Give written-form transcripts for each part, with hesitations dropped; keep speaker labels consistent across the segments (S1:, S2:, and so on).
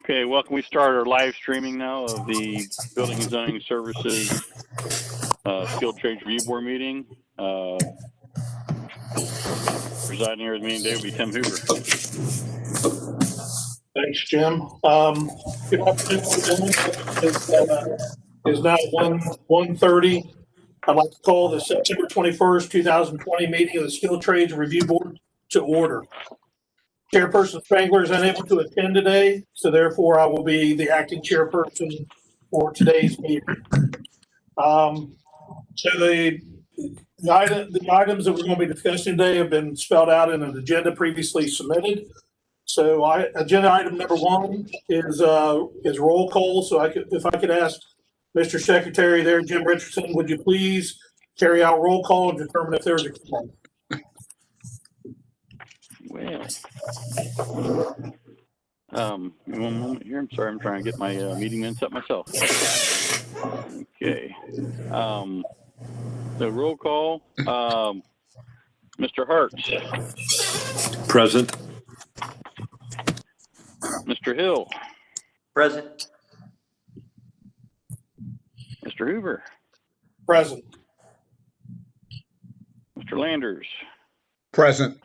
S1: Okay, well, can we start our live streaming now of the Building and Zoning Services Skilled Trades Review Board meeting? Presiding here at the meeting today will be Tim Hoover.
S2: Thanks, Jim. Good afternoon. Is now 1:30. I'd like to call the September 21st, 2020 meeting of the Skilled Trades Review Board to order. Chairperson Spangler is unable to attend today, so therefore I will be the acting chairperson for today's meeting. So the items that we're going to be discussing today have been spelled out in an agenda previously submitted. So agenda item number 1 is roll call. So if I could ask Mr. Secretary there, Jim Richardson, would you please carry out roll call and determine if there's a quorum?
S1: Well, one moment here. I'm sorry, I'm trying to get my meeting minutes up myself. Okay. So roll call. Mr. Hartz.
S3: Present.
S1: Mr. Hill.
S4: Present.
S1: Mr. Hoover.
S2: Present.
S1: Mr. Landers.
S3: Present.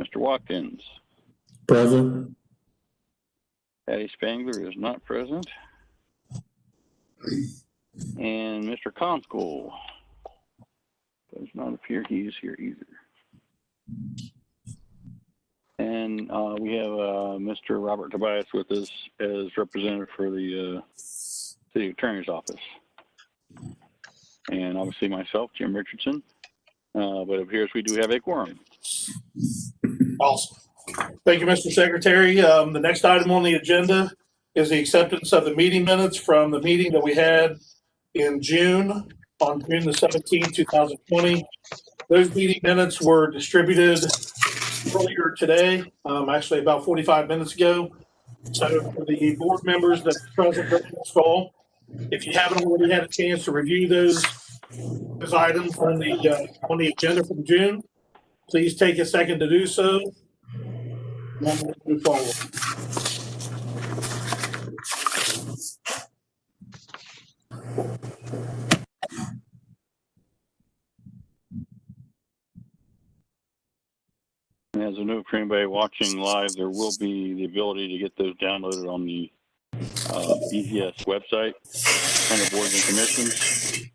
S1: Mr. Watkins.
S3: Present.
S1: Patty Spangler is not present. And Mr. Conskoll does not appear he is here either. And we have Mr. Robert Tobias with us as representative for the City Attorney's Office. And obviously myself, Jim Richardson. But it appears we do have a quorum.
S2: Awesome. Thank you, Mr. Secretary. The next item on the agenda is the acceptance of the meeting minutes from the meeting that we had in June, on June the 17th, 2020. Those meeting minutes were distributed earlier today, actually about 45 minutes ago. So for the board members that are present during this call, if you haven't already had a chance to review those items on the agenda from June, please take a second to do so. And then we'll move forward.
S1: And as a note for anybody watching live, there will be the ability to get those downloaded on the BZS website under boards and commissions.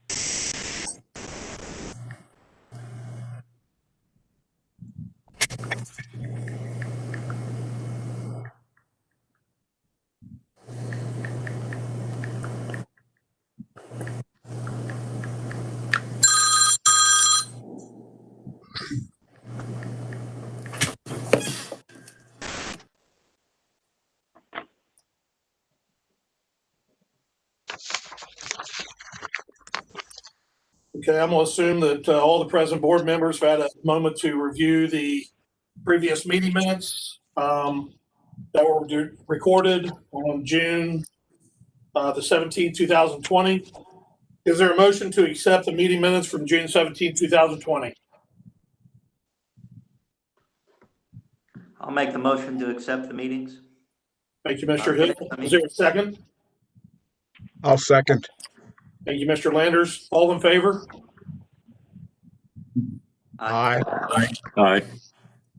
S2: Okay, I'm going to assume that all the present board members have had a moment to review the previous meeting minutes that were recorded on June the 17th, 2020. Is there a motion to accept the meeting minutes from June 17th, 2020?
S4: I'll make the motion to accept the meetings.
S2: Thank you, Mr. Hill. Is there a second?
S3: I'll second.
S2: Thank you, Mr. Landers. All in favor?
S3: Aye.
S4: Aye.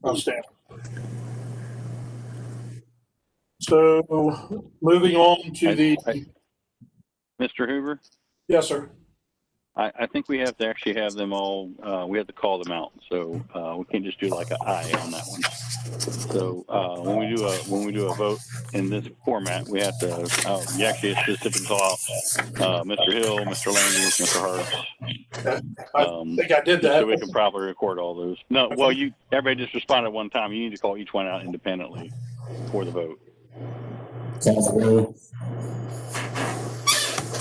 S2: I'll stand. So moving on to
S1: Mr. Hoover,
S2: yes, sir.
S1: I think we have to actually have them all, we have to call them out. So we can't just do like an aye on that one. So when we do a vote in this format, we have to, you actually specifically call out Mr. Hill, Mr. Landers, Mr. Hartz.
S2: I think I did that.
S1: So we can properly record all those. No, well, everybody just responded one time. You need to call each one out independently for the vote.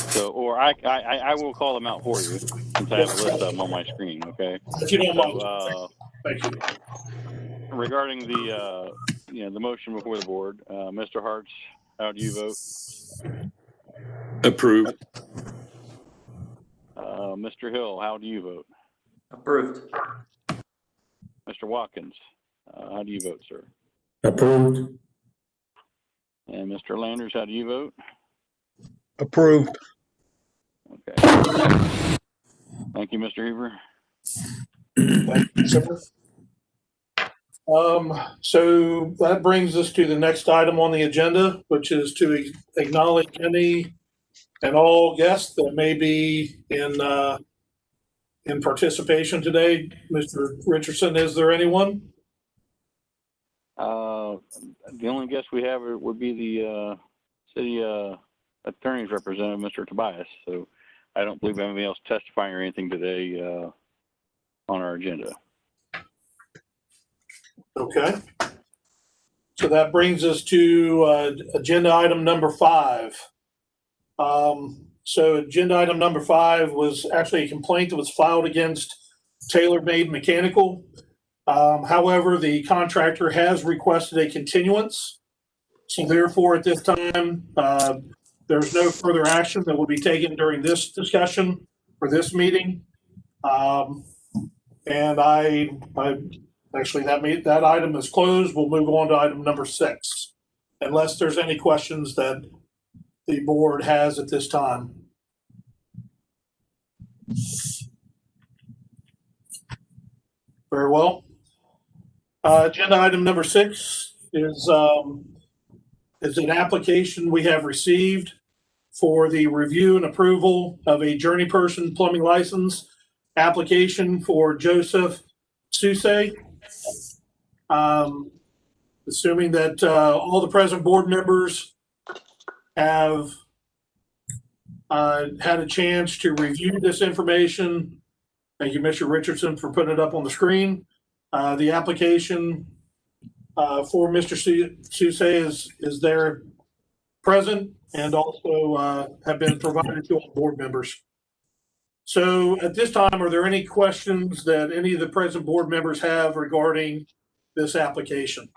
S1: So, or I will call them out for you since I have a list of them on my screen. Okay.
S2: If you don't mind. Thank you.
S1: Regarding the the motion before the board, Mr. Hartz, how do you vote?
S3: Approved.
S1: Mr. Hill, how do you vote?
S4: Approved.
S1: Mr. Watkins, how do you vote, sir?
S3: Approved.
S1: And Mr. Landers, how do you vote?
S3: Approved.
S1: Okay. Thank you, Mr. Hoover.
S2: Thank you, sir. So that brings us to the next item on the agenda, which is to acknowledge any and all guests that may be in participation today. Mr. Richardson, is there anyone?
S1: The only guest we have would be the city attorney's representative, Mr. Tobias. So I don't believe anybody else testifying or anything today on our agenda.
S2: Okay. So that brings us to agenda item number 5. So agenda item number 5 was actually a complaint that was filed against Tailor Made Mechanical. However, the contractor has requested a continuance. So therefore, at this time, there's no further action that will be taken during this discussion for this meeting. And I actually, that item is closed. We'll move on to item number 6, unless there's any questions that the board has at this time. Very well. Agenda item number 6 is an application we have received for the review and approval of a journeyperson plumbing license application for Joseph Susay. Assuming that all the present board members have had a chance to review this information. Thank you, Mr. Richardson, for putting it up on the screen. The application for Mr. Susay is there present and also have been provided to all board members. So at this time, are there any questions that any of the present board members have regarding this application?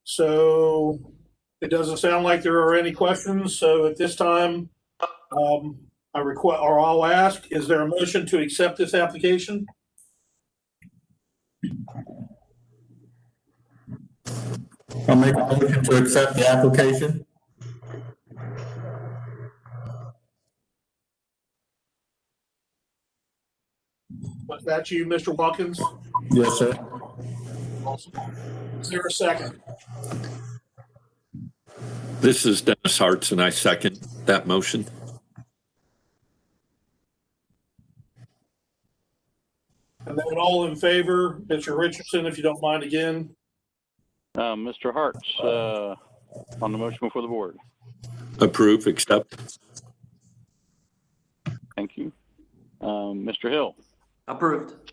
S2: So it doesn't sound like there are any questions. So at this time, I'll ask, is there a motion to accept this application?
S5: I'll make a motion to accept the application.
S2: Was that you, Mr. Watkins?
S5: Yes, sir.
S2: Awesome. Is there a second?
S6: This is Dennis Hartz, and I second that motion.
S2: And then all in favor, Mr. Richardson, if you don't mind again.
S1: Mr. Hartz, on the motion before the board.
S6: Approve, accept.
S1: Thank you. Mr. Hill,
S4: Approved.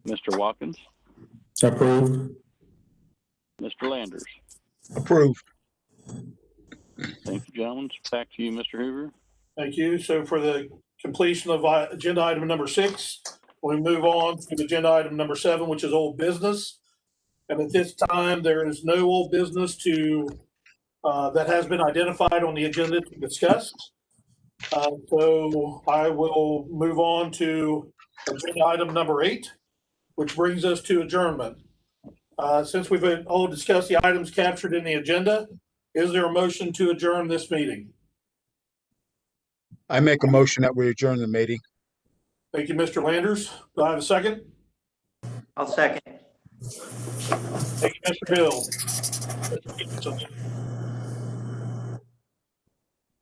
S1: Mr. Watkins,
S5: Approved.
S1: Mr. Landers.
S3: Approved.
S1: Thank you, gentlemen. Back to you, Mr. Hoover.
S2: Thank you. So for the completion of agenda item number 6, we move on to agenda item number 7, which is old business. And at this time, there is no old business that has been identified on the agenda to discuss. So I will move on to agenda item number 8, which brings us to adjournment. Since we've all discussed the items captured in the agenda, is there a motion to adjourn this meeting?
S3: I make a motion that we adjourn the meeting.
S2: Thank you, Mr. Landers. Do I have a second?
S4: I'll second.
S2: Thank you, Mr. Hill.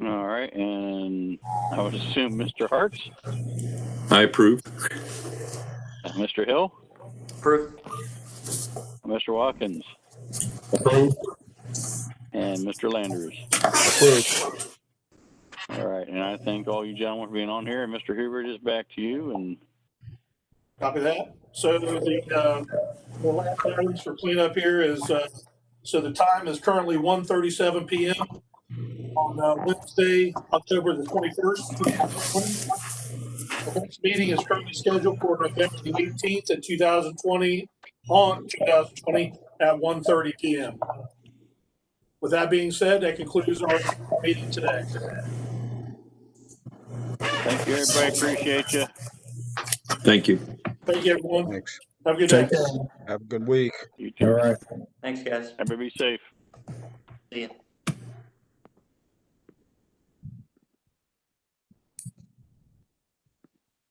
S1: All right, and I would assume Mr. Hartz,
S6: I approve.
S1: Mr. Hill,
S4: Approved.
S1: Mr. Watkins,
S5: Approved.
S1: and Mr. Landers.
S3: Approved.
S1: All right, and I thank all you gentlemen for being on here. And Mr. Hoover, it is back to you. And
S2: Copy that. So the last items for cleanup here is, so the time is currently 1:37 p.m. on Wednesday, October the 21st, 2020. The next meeting is currently scheduled for November the 18th in 2020 at 1:30 p.m. With that being said, that concludes our meeting today.
S1: Thank you, everybody. Appreciate you.
S6: Thank you.
S2: Thank you, everyone.
S3: Thanks.
S2: Have a good day.
S5: Take care.
S3: Have a good week.
S1: You
S5: All
S1: too.
S5: right.
S4: Thanks, guys.
S1: Everybody be safe.
S4: See you.